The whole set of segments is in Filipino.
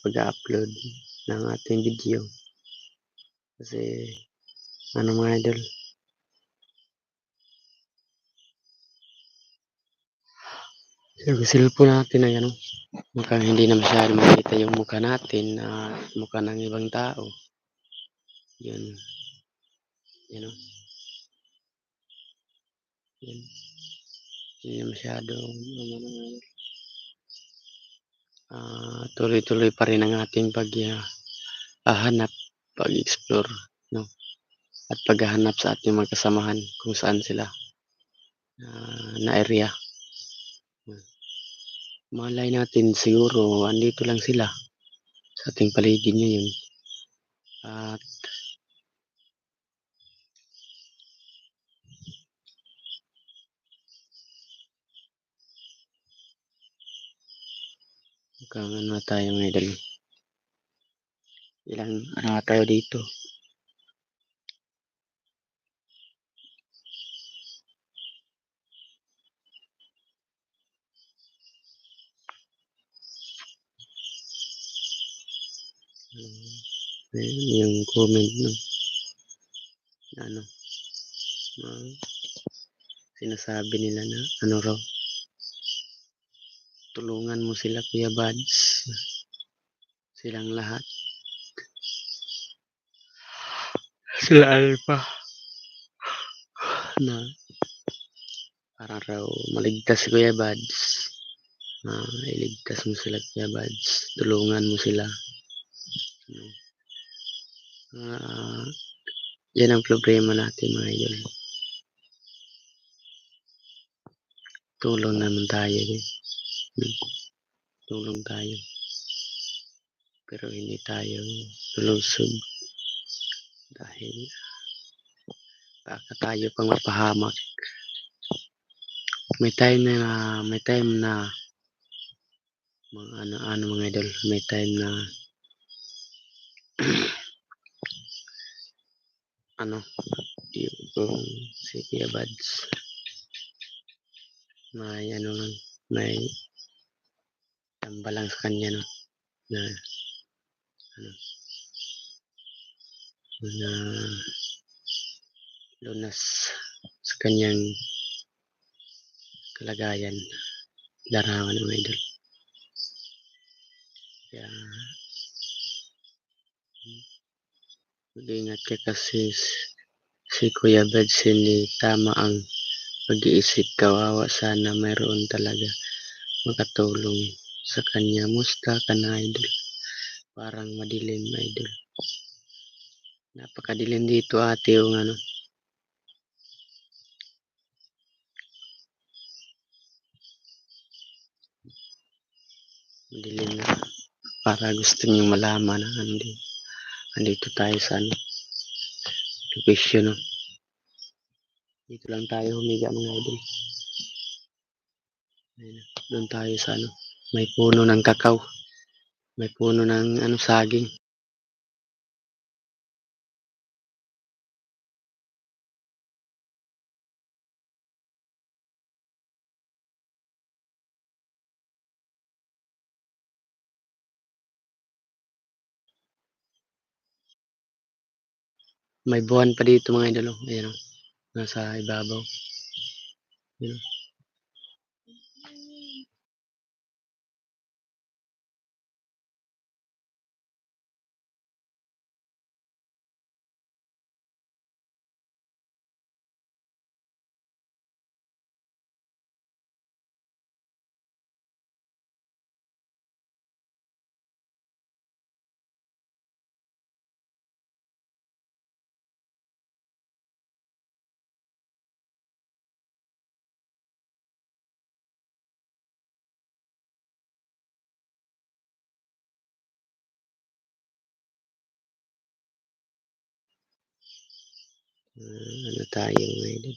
pag-upload ng ating video. Kasi ano mga idol, yung cellphone natin ay ano, mukhang hindi na masyado makita yung mukha natin na mukha ng ibang tao. Yun, you know, yun, hindi na masyado tuloy-tuloy pa rin ang ating paghahanap, pag-explore, no? At paghahanap sa ating mga kasamahan kung saan sila na area. Malay natin siguro andito lang sila sa ating paligid ngayon. At mukhang ano na tayo mga idol. Ilang ano na tayo dito. Yung comment no, ano, sinasabi nila na ano raw, tulungan mo sila Kuya Bads, silang lahat, sila Alpha, na para raw maligtas si Kuya Bads. Iligtas mo sila Kuya Bads, tulungan mo sila. Yan ang problema natin mga idol. Tulong naman tayo eh. Tulong tayo. Pero hindi tayo lulusog dahil baka tayo pang mapahamak. May time na mga ano mga idol, may time na ano, yung si Kuya Bads may ano lang, may tambalang sa kanya no, na ano, na lunas sa kanyang kalagayan, larangan ng idol. Kaya mag-ingat ka kasi si Kuya Bads hindi tama ang pag-iisip. Kawawa, sana mayroon talaga makatulong sa kanya. Musta ka na idol? Parang madilim idol. Napakadilim dito ate yung ano. Madilim na. Para gusto niyo malaman na andito tayo sa ano, location no. Dito lang tayo humiga mga idol. Doon tayo sa ano, may puno ng kakao. May puno ng ano, saging. May buwan pa dito mga idol. Ayan o. Nasa ibabaw. Ayan o. Ano tayo mga idol.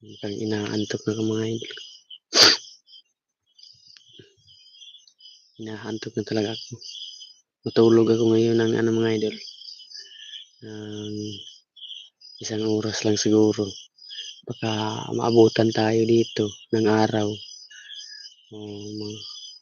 Mukhang inaantok na ka mga idol. Inaantok na talaga ako. Matulog ako ngayon ng ano mga idol. Isang oras lang siguro. Baka maabutan tayo dito ng araw.